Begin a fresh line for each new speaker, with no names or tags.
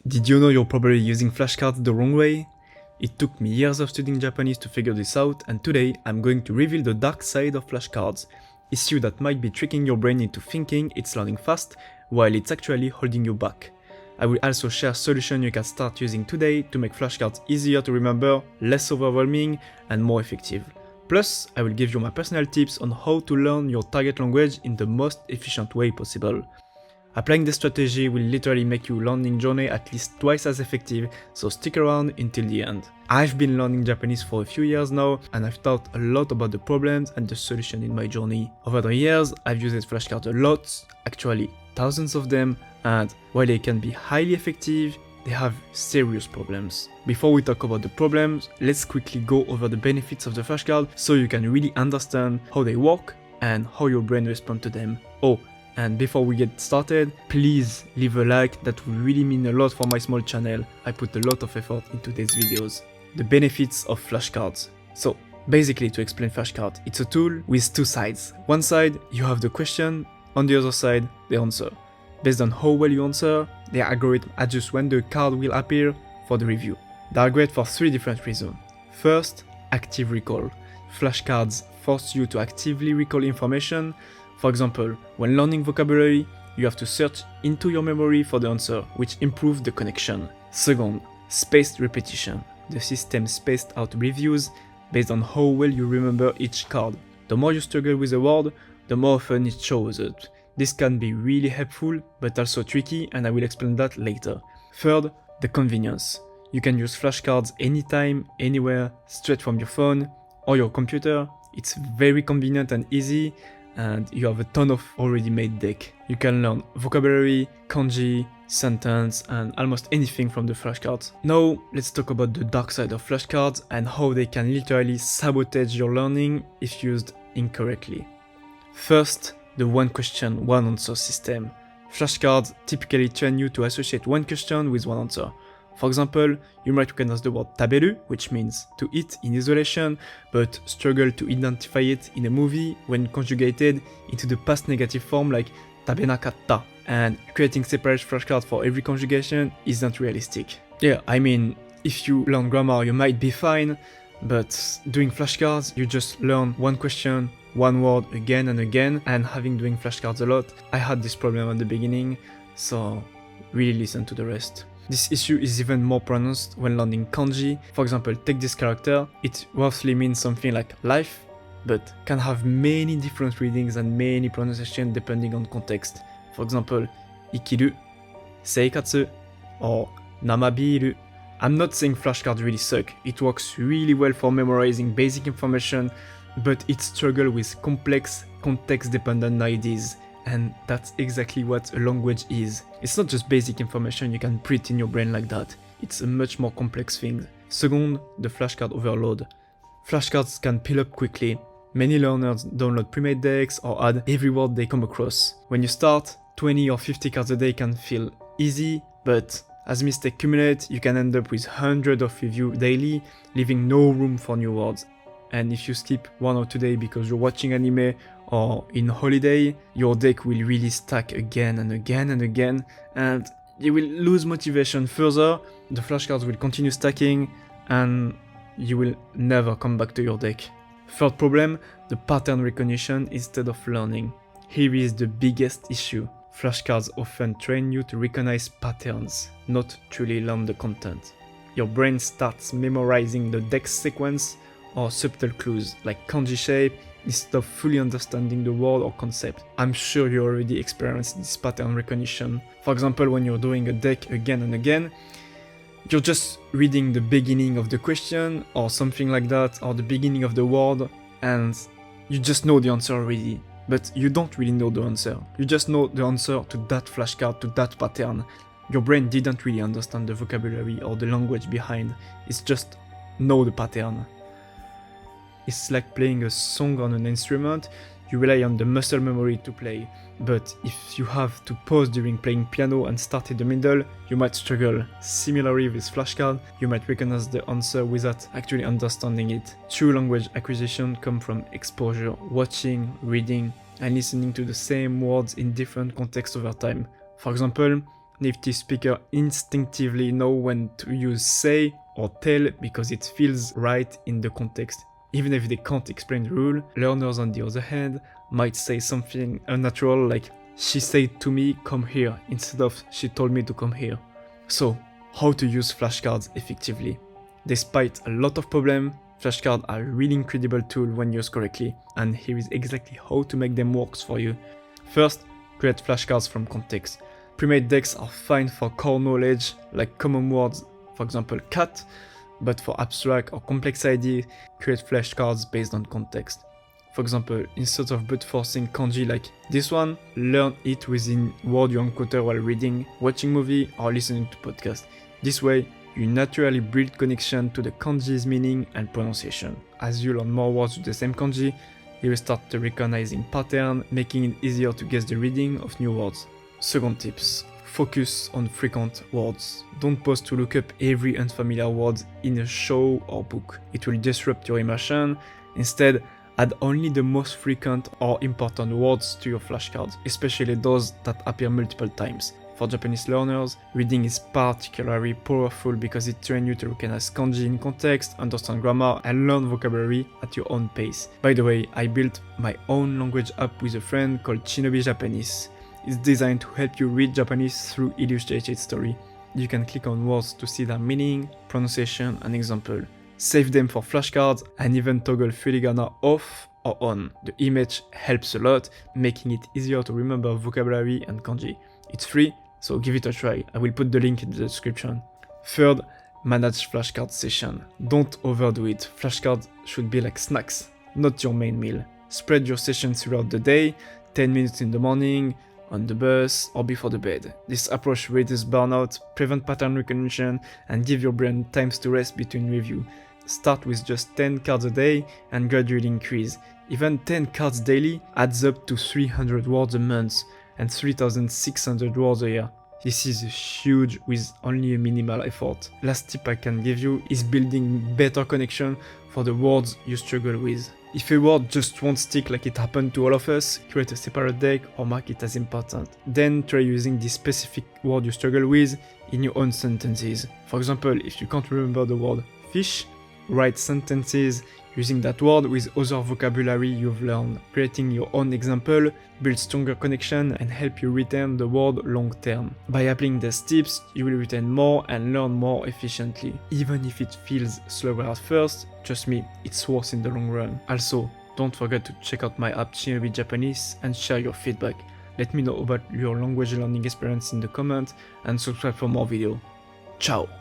Did you know you're probably using flashcards the wrong way? It took me years of studying Japanese to figure this out, and today I'm going to reveal the dark side of flashcards, issue that might be tricking your brain into thinking it's learning fast, while it's actually holding you back. I will also share solutions you can start using today to make flashcards easier to remember, less overwhelming, and more effective. Plus, I will give you my personal tips on how to learn your target language in the most efficient way possible. Applying this strategy will literally make your learning journey at least twice as effective, so stick around until the end. I've been learning Japanese for a few years now, and I've thought a lot about the problems and the solution in my journey. Over the years, I've used flashcards a lot, actually thousands of them, and while they can be highly effective, they have serious problems. Before we talk about the problems, let's quickly go over the benefits of the flashcard so you can really understand how they work and how your brain responds to them. Oh, and before we get started, please leave a like, that would really mean a lot for my small channel. I put a lot of effort into these videos. The benefits of flashcards. So, basically to explain flashcard, it's a tool with two sides. One side, you have the question, on the other side, the answer. Based on how well you answer, the algorithm adjusts when the card will appear for the review. They are great for three different reasons. First, active recall. Flashcards force you to actively recall information. For example, when learning vocabulary, you have to search into your memory for the answer, which improves the connection. Second, spaced repetition. The system spaced out reviews based on how well you remember each card. The more you struggle with a word, the more often it shows up. This can be really helpful, but also tricky, and I will explain that later. Third, the convenience. You can use flashcards anytime, anywhere, straight from your phone or your computer. It's very convenient and easy, and you have a ton of already made deck. You can learn vocabulary, kanji, sentence, and almost anything from the flashcards. Now, let's talk about the dark side of flashcards and how they can literally sabotage your learning if used incorrectly. First, the one question, one answer system. Flashcards typically train you to associate one question with one answer. For example, you might recognize the word taberu, which means to eat in isolation, but struggle to identify it in a movie when conjugated into the past negative form like tabenakatta. And creating separate flashcards for every conjugation isn't realistic. Yeah, I mean, if you learn grammar, you might be fine, but doing flashcards, you just learn one question, one word again and again, and doing flashcards a lot, I had this problem at the beginning, so really listen to the rest. This issue is even more pronounced when learning kanji. For example, take this character, it roughly means something like life, but can have many different readings and many pronunciations depending on context. For example, ikiru, seikatsu, or namabiru. I'm not saying flashcards really suck, it works really well for memorizing basic information, but it struggles with complex, context-dependent ideas, and that's exactly what a language is. It's not just basic information you can print in your brain like that, it's a much more complex thing. Second, the flashcard overload. Flashcards can pile up quickly. Many learners download pre-made decks or add every word they come across. When you start, 20 or 50 cards a day can feel easy, but as mistakes accumulate, you can end up with hundreds of reviews daily, leaving no room for new words. And if you skip 1 or 2 days because you're watching anime or in holiday, your deck will really stack again and again and again, and you will lose motivation further, the flashcards will continue stacking, and you will never come back to your deck. Third problem, the pattern recognition instead of learning. Here is the biggest issue. Flashcards often train you to recognize patterns, not truly learn the content. Your brain starts memorizing the deck sequence or subtle clues like kanji shape instead of fully understanding the word or concept. I'm sure you already experienced this pattern recognition. For example, when you're doing a deck again and again, you're just reading the beginning of the question or something like that, or the beginning of the word, and you just know the answer already. But you don't really know the answer. You just know the answer to that flashcard, to that pattern. Your brain didn't really understand the vocabulary or the language behind. It's just know the pattern. It's like playing a song on an instrument. You rely on the muscle memory to play, but if you have to pause during playing piano and start in the middle, you might struggle. Similarly with flashcard, you might recognize the answer without actually understanding it. True language acquisition comes from exposure, watching, reading, and listening to the same words in different contexts over time. For example, Native speakers instinctively know when to use say or tell because it feels right in the context. Even if they can't explain the rule, learners on the other hand might say something unnatural like she said to me come here instead of she told me to come here. So, how to use flashcards effectively? Despite a lot of problems, flashcards are a really incredible tool when used correctly, and here is exactly how to make them work for you. First, create flashcards from context. Pre-made decks are fine for core knowledge like common words, for example cat, but for abstract or complex ideas, create flashcards based on context. For example, instead of brute forcing kanji like this one, learn it within words you encounter while reading, watching movie, or listening to podcasts. This way, you naturally build connection to the kanji's meaning and pronunciation. As you learn more words with the same kanji, you will start recognizing pattern, making it easier to guess the reading of new words. Second tips. Focus on frequent words. Don't pause to look up every unfamiliar word in a show or book. It will disrupt your immersion. Instead, add only the most frequent or important words to your flashcards, especially those that appear multiple times. For Japanese learners, reading is particularly powerful because it trains you to recognize kanji in context, understand grammar, and learn vocabulary at your own pace. By the way, I built my own language app with a friend called Shinobi Japanese. It's designed to help you read Japanese through illustrated story. You can click on words to see their meaning, pronunciation, and example. Save them for flashcards and even toggle furigana off or on. The image helps a lot, making it easier to remember vocabulary and kanji. It's free, so give it a try. I will put the link in the description. Third, manage flashcard session. Don't overdo it. Flashcards should be like snacks, not your main meal. Spread your sessions throughout the day, 10 minutes in the morning, on the bus, or before the bed. This approach reduces burnout, prevent pattern recognition, and give your brain times to rest between review. Start with just 10 cards a day and gradually increase. Even 10 cards daily adds up to 300 words a month and 3,600 words a year. This is huge with only a minimal effort. Last tip I can give you is building better connection for the words you struggle with. If a word just won't stick like it happened to all of us, create a separate deck or mark it as important. Then try using the specific word you struggle with in your own sentences. For example, if you can't remember the word fish, write sentences using that word with other vocabulary you've learned. Creating your own example builds stronger connection and help you retain the word long term. By applying these tips, you will retain more and learn more efficiently. Even if it feels slower at first, trust me, it's worth in the long run. Also, don't forget to check out my app Shinobi Japanese and share your feedback. Let me know about your language learning experience in the comments and subscribe for more videos. Ciao!